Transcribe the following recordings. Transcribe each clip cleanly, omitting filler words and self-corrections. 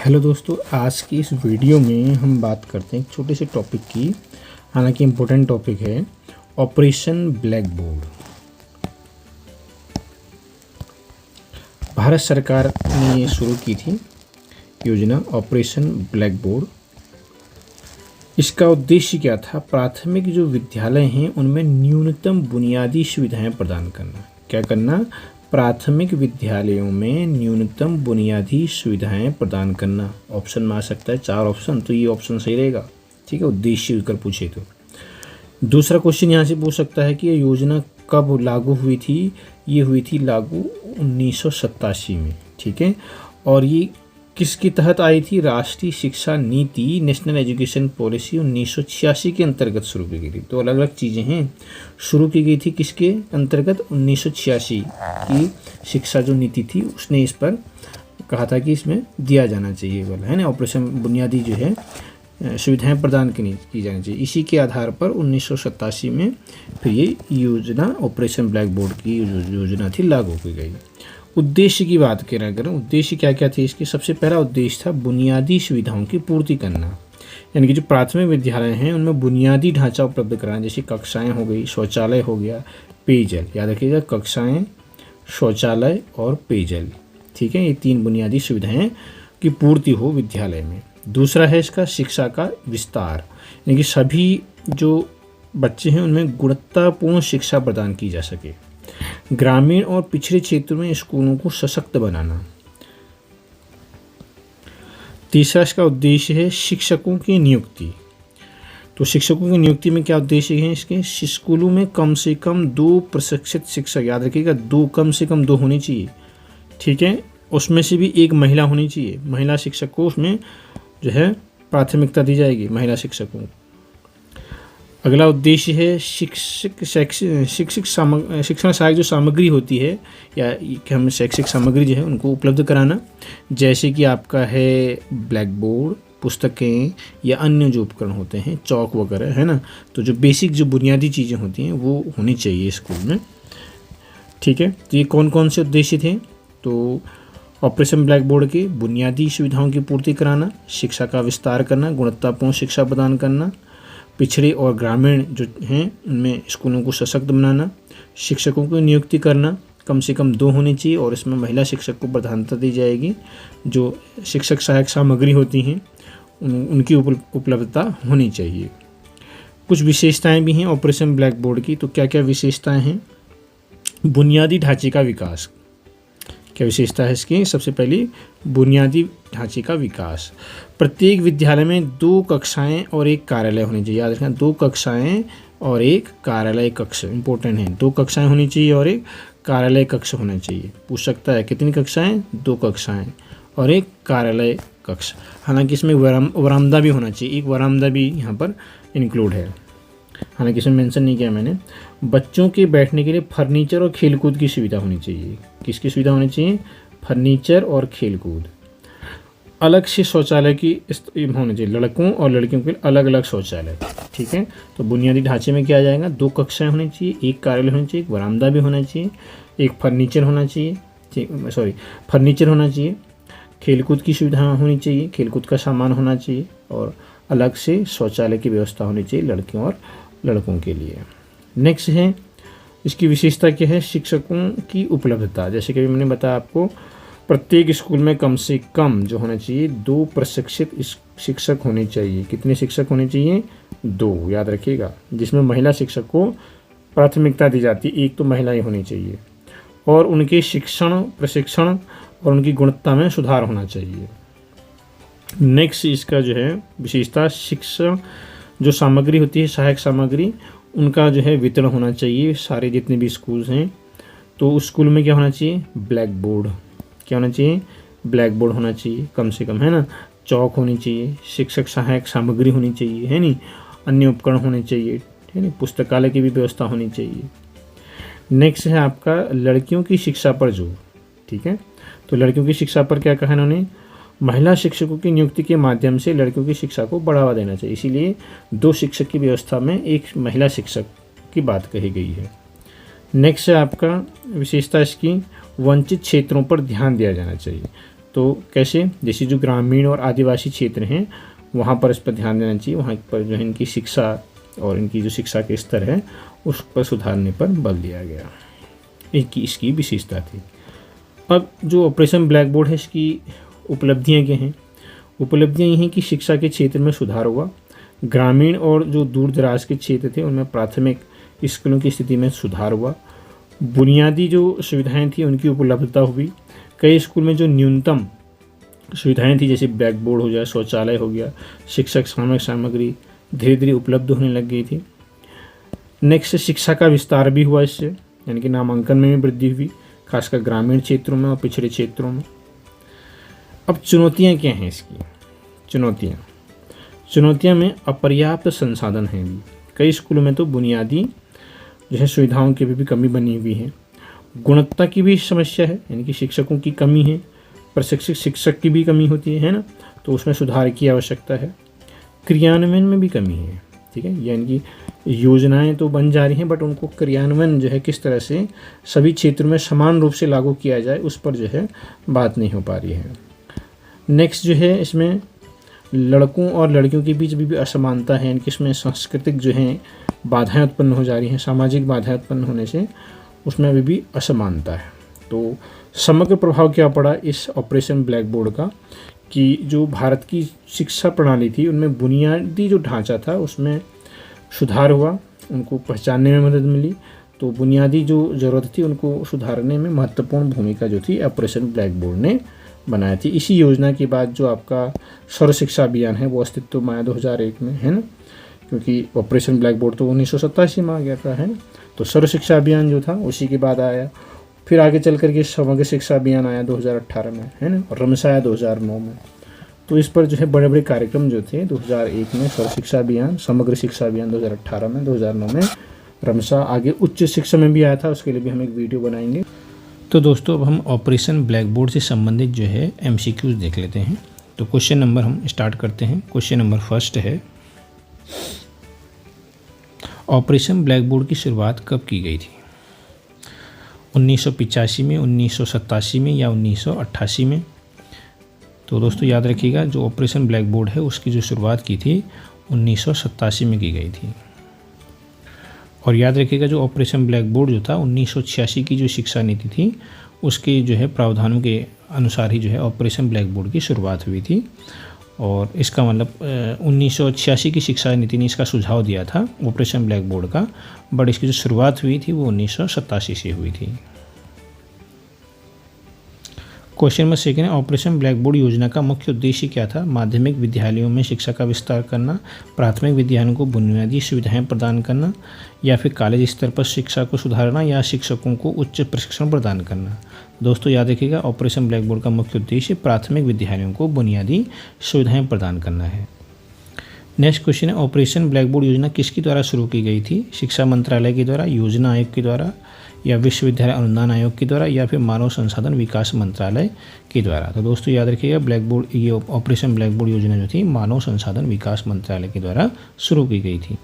Hello दोस्तों, आज की इस वीडियो में हम बात करते हैं एक छोटे से टॉपिक की। हालांकि इम्पोर्टेंट टॉपिक है, ऑपरेशन ब्लैक बोर्ड। भारत सरकार ने ये शुरू की थी योजना ऑपरेशन ब्लैक बोर्ड। इसका उद्देश्य क्या था? प्राथमिक जो विद्यालय हैं उनमें न्यूनतम बुनियादी सुविधाएं प्रदान करना। क्या करना? प्राथमिक विद्यालयों में न्यूनतम बुनियादी सुविधाएं प्रदान करना। ऑप्शन में आ सकता है 4 ऑप्शन, तो ये ऑप्शन सही रहेगा। ठीक है, उद्देश्य कर पूछे तो। दूसरा क्वेश्चन यहाँ से पूछ सकता है कि ये योजना कब लागू हुई थी? ये हुई थी लागू 1987 में। ठीक है, और ये किसके तहत आई थी? राष्ट्रीय शिक्षा नीति, नेशनल एजुकेशन पॉलिसी 1986 के अंतर्गत शुरू की गई थी। तो अलग अलग चीज़ें हैं। शुरू की गई थी किसके अंतर्गत? 1986 की शिक्षा जो नीति थी उसने इस पर कहा था कि इसमें दिया जाना चाहिए वाला, है ना, ऑपरेशन बुनियादी जो है सुविधाएं प्रदान की जानी चाहिए। इसी के आधार पर 1987 में फिर ये योजना ऑपरेशन ब्लैक बोर्ड की योजना थी लागू की गई। उद्देश्य की बात करें, उद्देश्य क्या क्या थे इसके? सबसे पहला उद्देश्य था बुनियादी सुविधाओं की पूर्ति करना। यानी कि जो प्राथमिक विद्यालय हैं उनमें बुनियादी ढांचा उपलब्ध कराना, जैसे कक्षाएं हो गई, शौचालय हो गया, पेयजल। याद रखिएगा, कक्षाएं, शौचालय और पेयजल। ठीक है, ये 3 बुनियादी सुविधाएं की पूर्ति हो विद्यालय में। दूसरा है इसका शिक्षा का विस्तार, यानी कि सभी जो बच्चे हैं उनमें गुणवत्तापूर्ण शिक्षा प्रदान की जा सके। ग्रामीण और पिछड़े क्षेत्रों में स्कूलों को सशक्त बनाना। तीसरा इसका उद्देश्य है शिक्षकों की नियुक्ति। तो शिक्षकों की नियुक्ति में क्या उद्देश्य है इसके? स्कूलों में कम से कम 2 प्रशिक्षित शिक्षक, याद रखिएगा, 2 कम से कम 2 होनी चाहिए। ठीक है, उसमें से भी 1 महिला होनी चाहिए। महिला शिक्षक को उसमें जो है प्राथमिकता दी जाएगी, महिला शिक्षकों को। अगला उद्देश्य है शिक्षण सहायक जो सामग्री होती है, या कि हम शैक्षिक सामग्री जो है उनको उपलब्ध कराना, जैसे कि आपका है ब्लैक बोर्ड, पुस्तकें या अन्य जो उपकरण होते हैं, चौक वगैरह, है ना। तो जो बेसिक जो बुनियादी चीज़ें होती हैं वो होनी चाहिए स्कूल में। ठीक है, तो ये कौन कौन से उद्देश्य थे? तो ऑपरेशन ब्लैक बोर्ड के बुनियादी सुविधाओं की पूर्ति कराना, शिक्षा का विस्तार करना, गुणवत्तापूर्ण शिक्षा प्रदान करना, पिछड़े और ग्रामीण जो हैं उनमें स्कूलों को सशक्त बनाना, शिक्षकों की नियुक्ति करना, कम से कम 2 होनी चाहिए, और इसमें महिला शिक्षक को प्रधानता दी जाएगी। जो शिक्षक सहायक सामग्री होती हैं उनकी उपलब्धता होनी चाहिए। कुछ विशेषताएं भी हैं ऑपरेशन ब्लैक बोर्ड की। तो क्या क्या विशेषताएं हैं? बुनियादी ढांचे का विकास। क्या विशेषता है इसकी? सबसे पहली, बुनियादी ढांचे का विकास। प्रत्येक विद्यालय में 2 कक्षाएं और 1 कार्यालय होनी चाहिए। याद रखना, 2 कक्षाएं और 1 कार्यालय कक्ष इंपॉर्टेंट है। 2 कक्षाएं होनी चाहिए और 1 कार्यालय कक्ष होना चाहिए। पूछ सकता है कितनी कक्षाएं? 2 कक्षाएं और 1 कार्यालय कक्ष। हालांकि इसमें वरामदा भी होना चाहिए, एक वरामदा भी यहाँ पर इंक्लूड है, हालांकि इसमें मेंशन नहीं किया मैंने। बच्चों के बैठने के लिए फर्नीचर और खेलकूद की सुविधा होनी चाहिए। किसकी सुविधा होनी चाहिए? फर्नीचर और खेलकूद। अलग से शौचालय की होनी चाहिए, लड़कों और लड़कियों के लिए अलग अलग शौचालय। ठीक है, तो बुनियादी ढांचे में क्या आ जाएगा? 2 कक्षाएं होनी चाहिए, 1 कार्यालय होना चाहिए, एक वरामदा भी होना चाहिए, एक फर्नीचर होना चाहिए, फर्नीचर होना चाहिए, खेलकूद की सुविधा होनी चाहिए, खेलकूद का सामान होना चाहिए, और अलग से शौचालय की व्यवस्था होनी चाहिए लड़कियों और लड़कों के लिए। नेक्स्ट है इसकी विशेषता क्या है? शिक्षकों की उपलब्धता। जैसे कि मैंने बताया आपको, प्रत्येक स्कूल में कम से कम जो होना चाहिए 2 प्रशिक्षित शिक्षक होने चाहिए। कितने शिक्षक होने चाहिए? 2, याद रखिएगा, जिसमें महिला शिक्षक को प्राथमिकता दी जाती है। 1 तो महिलाएं होनी चाहिए, और उनके शिक्षण, प्रशिक्षण और उनकी गुणवत्ता में सुधार होना चाहिए। नेक्स्ट इसका जो है विशेषता, शिक्षा जो सामग्री होती है, सहायक सामग्री, उनका जो है वितरण होना चाहिए सारे जितने भी स्कूल्स हैं। तो उस स्कूल में क्या होना चाहिए? Black board. क्या होना चाहिए? ब्लैक बोर्ड होना चाहिए कम से कम, है ना। चौक होनी चाहिए, शिक्षक सहायक सामग्री होनी चाहिए, है नहीं, अन्य उपकरण होने चाहिए, है नहीं, पुस्तकालय की भी व्यवस्था होनी चाहिए। नेक्स्ट है आपका लड़कियों की शिक्षा पर जोर। ठीक है, तो लड़कियों की शिक्षा पर क्या कहा इन्होंने? महिला शिक्षकों की नियुक्ति के माध्यम से लड़कियों की शिक्षा को बढ़ावा देना चाहिए। इसीलिए 2 शिक्षक की व्यवस्था में 1 महिला शिक्षक की बात कही गई है। नेक्स्ट है आपका विशेषता इसकी, वंचित क्षेत्रों पर ध्यान दिया जाना चाहिए। तो कैसे, जैसे जो ग्रामीण और आदिवासी क्षेत्र हैं वहाँ पर इस पर ध्यान देना चाहिए, वहाँ पर जो है इनकी शिक्षा और इनकी जो शिक्षा के स्तर है उस पर सुधारने पर बल दिया गया। इसकी विशेषता थी। अब जो ऑपरेशन ब्लैक बोर्ड है इसकी उपलब्धियाँ क्या हैं? उपलब्धियाँ ये हैं कि शिक्षा के क्षेत्र में सुधार हुआ, ग्रामीण और जो दूर दराज के क्षेत्र थे उनमें प्राथमिक स्कूलों की स्थिति में सुधार हुआ, बुनियादी जो सुविधाएं थी उनकी उपलब्धता हुई, कई स्कूल में जो न्यूनतम सुविधाएं थी जैसे ब्लैक बोर्ड हो गया, शौचालय हो गया, शिक्षक सामग्री धीरे धीरे उपलब्ध होने लग गई थी। नेक्स्ट, शिक्षा का विस्तार भी हुआ इससे, यानी कि नामांकन में भी वृद्धि हुई, खासकर ग्रामीण क्षेत्रों में और पिछड़े क्षेत्रों में। अब चुनौतियाँ क्या हैं इसकी? चुनौतियाँ में अपर्याप्त संसाधन हैं भी, कई स्कूलों में तो बुनियादी जो है सुविधाओं की भी कमी बनी हुई है, गुणवत्ता की भी समस्या है, यानी कि शिक्षकों की कमी है, प्रशिक्षित शिक्षक की भी कमी होती है ना, तो उसमें सुधार की आवश्यकता है, क्रियान्वयन में भी कमी है, ठीक है, यानी कि योजनाएं तो बन जा रही हैं बट उनको क्रियान्वयन जो है किस तरह से सभी क्षेत्रों में समान रूप से लागू किया जाए उस पर जो है बात नहीं हो पा रही है। नेक्स्ट जो है इसमें लड़कों और लड़कियों के बीच भी असमानता है, यानी कि इसमें सांस्कृतिक जो है बाधाएं उत्पन्न हो जा रही हैं, सामाजिक बाधाएं उत्पन्न होने से उसमें अभी भी असमानता है। तो समग्र प्रभाव क्या पड़ा इस ऑपरेशन ब्लैक बोर्ड का कि जो भारत की शिक्षा प्रणाली थी उनमें बुनियादी जो ढांचा था उसमें सुधार हुआ, उनको पहचानने में मदद मिली, तो बुनियादी जो ज़रूरत थी उनको सुधारने में महत्वपूर्ण भूमिका जो थी ऑपरेशन ब्लैक बोर्ड ने बनाई थी। इसी योजना के बाद जो आपका सर्व शिक्षा अभियान है वो अस्तित्व में आया 2001 में, है ना, क्योंकि ऑपरेशन ब्लैक बोर्ड तो 1987 में आ गया था, है ना, तो सर्व शिक्षा अभियान जो था उसी के बाद आया। फिर आगे चल करके समग्र शिक्षा अभियान आया 2018 में, है ना, और रमसा आया 2009 में। तो इस पर जो है बड़े बड़े कार्यक्रम जो थे 2001 में सर्व शिक्षा अभियान, समग्र शिक्षा अभियान 2018 में, 2009 में रमसा, आगे उच्च शिक्षा में भी आया था, उसके लिए भी हम एक वीडियो बनाएंगे। तो दोस्तों अब हम ऑपरेशन ब्लैक बोर्ड से संबंधित जो है MCQs देख लेते हैं। तो क्वेश्चन नंबर हम स्टार्ट करते हैं। क्वेश्चन नंबर फर्स्ट है, ऑपरेशन ब्लैक बोर्ड की शुरुआत कब की गई थी? 1985 में, 1987 में या 1988 में? तो दोस्तों याद रखिएगा जो ऑपरेशन ब्लैक बोर्ड है उसकी जो शुरुआत की थी 1987 में की गई थी। और याद रखिएगा जो ऑपरेशन ब्लैक बोर्ड जो था 1986 की जो शिक्षा नीति थी उसके जो है प्रावधानों के अनुसार ही जो है ऑपरेशन ब्लैक बोर्ड की शुरुआत हुई थी। और इसका मतलब 1986 की शिक्षा नीति ने इसका सुझाव दिया था ऑपरेशन ब्लैक बोर्ड का, बट इसकी जो शुरुआत हुई थी वो 1987 से हुई थी। क्वेश्चन नंबर सेकंड है, ऑपरेशन ब्लैक बोर्ड योजना का मुख्य उद्देश्य क्या था? माध्यमिक विद्यालयों में शिक्षा का विस्तार करना, प्राथमिक विद्यालयों को बुनियादी सुविधाएं प्रदान करना, या फिर कॉलेज स्तर पर शिक्षा को सुधारना, या शिक्षकों को उच्च प्रशिक्षण प्रदान करना? दोस्तों याद रखिएगा ऑपरेशन ब्लैक बोर्ड का मुख्य उद्देश्य प्राथमिक विद्यालयों को बुनियादी सुविधाएं प्रदान करना है। नेक्स्ट क्वेश्चन है, ऑपरेशन ब्लैक बोर्ड योजना किसके द्वारा शुरू की गई थी? शिक्षा मंत्रालय के द्वारा, योजना आयोग के द्वारा, या विश्वविद्यालय अनुदान आयोग के द्वारा, या फिर मानव संसाधन विकास मंत्रालय के द्वारा? तो दोस्तों याद रखिएगा ब्लैक बोर्ड ये ऑपरेशन ब्लैक बोर्ड योजना जो थी मानव संसाधन विकास मंत्रालय के द्वारा शुरू की गई थी।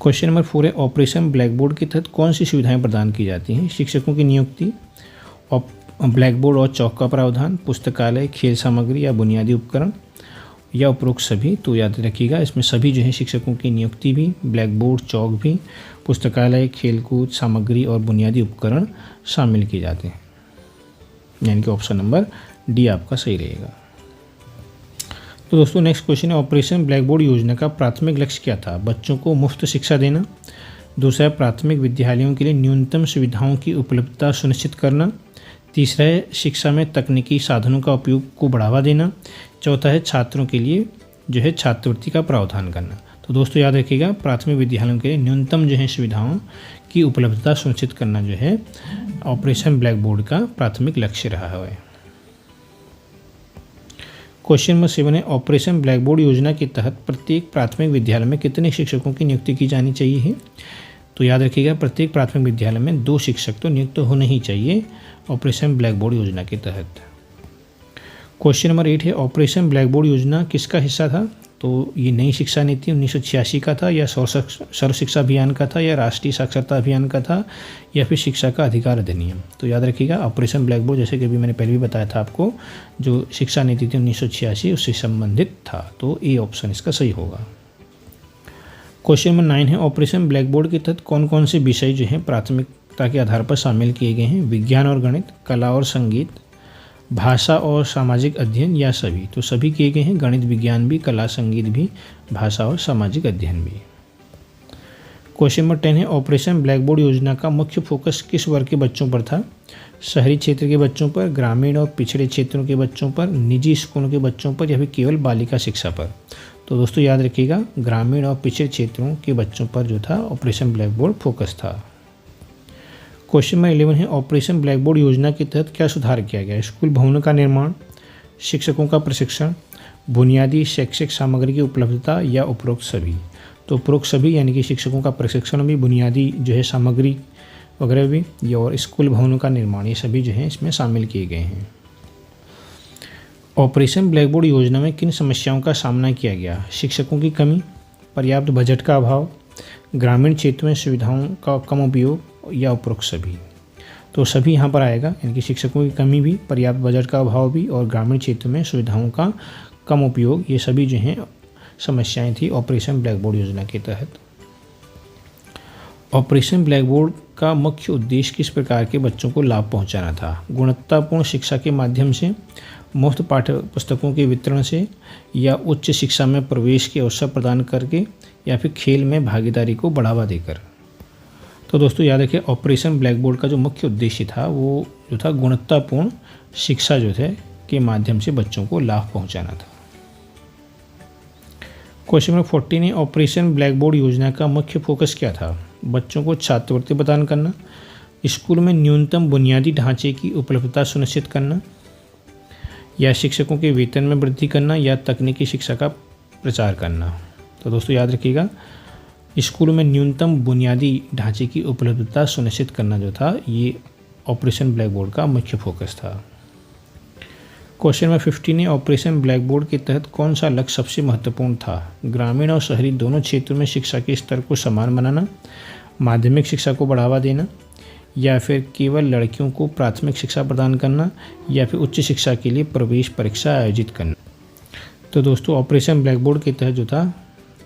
क्वेश्चन नंबर 4 है, ऑपरेशन ब्लैक बोर्ड के तहत कौन सी सुविधाएं प्रदान की जाती हैं? शिक्षकों की नियुक्ति, ब्लैक बोर्ड और चौक का प्रावधान, पुस्तकालय, खेल सामग्री या बुनियादी उपकरण, या उपरोक्त सभी? तो याद रखिएगा इसमें सभी जो है शिक्षकों की नियुक्ति भी, ब्लैक बोर्ड, चौक भी, पुस्तकालय, खेलकूद सामग्री और बुनियादी उपकरण शामिल किए जाते हैं, यानी कि ऑप्शन नंबर डी आपका सही रहेगा। तो दोस्तों नेक्स्ट क्वेश्चन है, ऑपरेशन ब्लैक बोर्ड योजना का प्राथमिक लक्ष्य क्या था? बच्चों को मुफ्त शिक्षा देना, दूसरा है प्राथमिक विद्यालयों के लिए न्यूनतम सुविधाओं की उपलब्धता सुनिश्चित करना, तीसरा है शिक्षा में तकनीकी साधनों का उपयोग को बढ़ावा देना, चौथा है छात्रों के लिए जो है छात्रवृत्ति का प्रावधान करना। तो दोस्तों याद रखिएगा प्राथमिक विद्यालयों के लिए न्यूनतम जो है सुविधाओं की उपलब्धता सुनिश्चित करना जो है ऑपरेशन ब्लैक बोर्ड का प्राथमिक लक्ष्य रहा है। क्वेश्चन नंबर 7 है, ऑपरेशन ब्लैक बोर्ड योजना के तहत प्रत्येक प्राथमिक विद्यालय में कितने शिक्षकों की नियुक्ति की जानी चाहिए है? तो याद रखिएगा प्रत्येक प्राथमिक विद्यालय में 2 शिक्षक तो नियुक्त होने ही चाहिए ऑपरेशन ब्लैक बोर्ड योजना के तहत। क्वेश्चन नंबर 8 है, ऑपरेशन ब्लैक बोर्ड योजना किसका हिस्सा था? तो ये नई शिक्षा नीति 1986 का था, या सर्व शिक्षा अभियान का था, या राष्ट्रीय साक्षरता अभियान का था, या फिर शिक्षा का अधिकार अधिनियम। तो याद रखिएगा ऑपरेशन ब्लैक बोर्ड, जैसे कि अभी मैंने पहले भी बताया था आपको, जो शिक्षा नीति थी 1986 उससे संबंधित था। तो ए ऑप्शन इसका सही होगा। क्वेश्चन नंबर 9 है, ऑपरेशन ब्लैक बोर्ड के तहत कौन कौन से विषय जो हैं प्राथमिकता के आधार पर शामिल किए गए हैं? विज्ञान और गणित, कला और संगीत, भाषा और सामाजिक अध्ययन, या सभी? तो सभी किए गए हैं, गणित विज्ञान भी, कला संगीत भी, भाषा और सामाजिक अध्ययन भी। क्वेश्चन नंबर 10 है, ऑपरेशन ब्लैक बोर्ड योजना का मुख्य फोकस किस वर्ग के बच्चों पर था? शहरी क्षेत्र के बच्चों पर, ग्रामीण और पिछड़े क्षेत्रों के बच्चों पर, निजी स्कूलों के बच्चों पर, या फिर केवल बालिका शिक्षा पर? तो दोस्तों याद रखिएगा ग्रामीण और पिछड़े क्षेत्रों के बच्चों पर जो था ऑपरेशन ब्लैक बोर्ड फोकस था। क्वेश्चन नंबर 11 है, ऑपरेशन ब्लैक बोर्ड योजना के तहत क्या सुधार किया गया? स्कूल भवनों का निर्माण, शिक्षकों का प्रशिक्षण, बुनियादी शैक्षिक सामग्री की उपलब्धता, या उपरोक्त सभी? तो उपरोक्त सभी, यानी कि शिक्षकों का प्रशिक्षण भी, बुनियादी जो है सामग्री वगैरह भी, या और स्कूल भवनों का निर्माण, ये सभी जो है इसमें शामिल किए गए हैं। ऑपरेशन ब्लैक बोर्ड योजना में किन समस्याओं का सामना किया गया? शिक्षकों की कमी, पर्याप्त बजट का अभाव, ग्रामीण क्षेत्र में सुविधाओं का कम उपयोग, या उपरोक्त सभी? तो सभी यहाँ पर आएगा, यानी कि शिक्षकों की कमी भी, पर्याप्त बजट का अभाव भी, और ग्रामीण क्षेत्र में सुविधाओं का कम उपयोग, ये सभी जो हैं समस्याएं थी ऑपरेशन ब्लैक बोर्ड योजना के तहत। ऑपरेशन ब्लैक बोर्ड का मुख्य उद्देश्य किस प्रकार के बच्चों को लाभ पहुंचाना था? गुणवत्तापूर्ण शिक्षा के माध्यम से, मुफ्त पाठ्य पुस्तकों के वितरण से, या उच्च शिक्षा में प्रवेश के अवसर प्रदान करके, या फिर खेल में भागीदारी को बढ़ावा देकर? तो दोस्तों याद रखिए ऑपरेशन ब्लैक बोर्ड का जो मुख्य उद्देश्य था वो जो था गुणवत्तापूर्ण शिक्षा जो थे के माध्यम से बच्चों को लाभ पहुंचाना था। क्वेश्चन नंबर 14 है, ऑपरेशन ब्लैक बोर्ड योजना का मुख्य फोकस क्या था? बच्चों को छात्रवृत्ति प्रदान करना, स्कूल में न्यूनतम बुनियादी ढांचे की उपलब्धता सुनिश्चित करना, या शिक्षकों के वेतन में वृद्धि करना, या तकनीकी शिक्षा का प्रचार करना? तो दोस्तों याद रखिएगा स्कूल में न्यूनतम बुनियादी ढांचे की उपलब्धता सुनिश्चित करना जो था ये ऑपरेशन ब्लैक बोर्ड का मुख्य फोकस था। क्वेश्चन नंबर 15 है, ऑपरेशन ब्लैक बोर्ड के तहत कौन सा लक्ष्य सबसे महत्वपूर्ण था? ग्रामीण और शहरी दोनों क्षेत्रों में शिक्षा के स्तर को समान बनाना, माध्यमिक शिक्षा को बढ़ावा देना, या फिर केवल लड़कियों को प्राथमिक शिक्षा प्रदान करना, या फिर उच्च शिक्षा के लिए प्रवेश परीक्षा आयोजित करना? तो दोस्तों ऑपरेशन ब्लैक बोर्ड के तहत जो था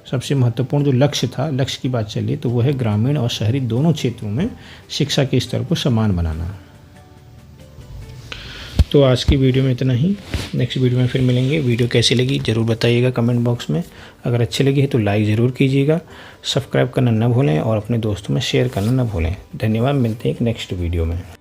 सबसे महत्वपूर्ण जो लक्ष्य था, लक्ष्य की बात चलिए तो वो है ग्रामीण और शहरी दोनों क्षेत्रों में शिक्षा के स्तर को समान बनाना। तो आज की वीडियो में इतना ही, नेक्स्ट वीडियो में फिर मिलेंगे। वीडियो कैसी लगी ज़रूर बताइएगा कमेंट बॉक्स में। अगर अच्छी लगी है तो लाइक ज़रूर कीजिएगा, सब्सक्राइब करना न भूलें और अपने दोस्तों में शेयर करना न भूलें। धन्यवाद, मिलते हैं एक नेक्स्ट वीडियो में।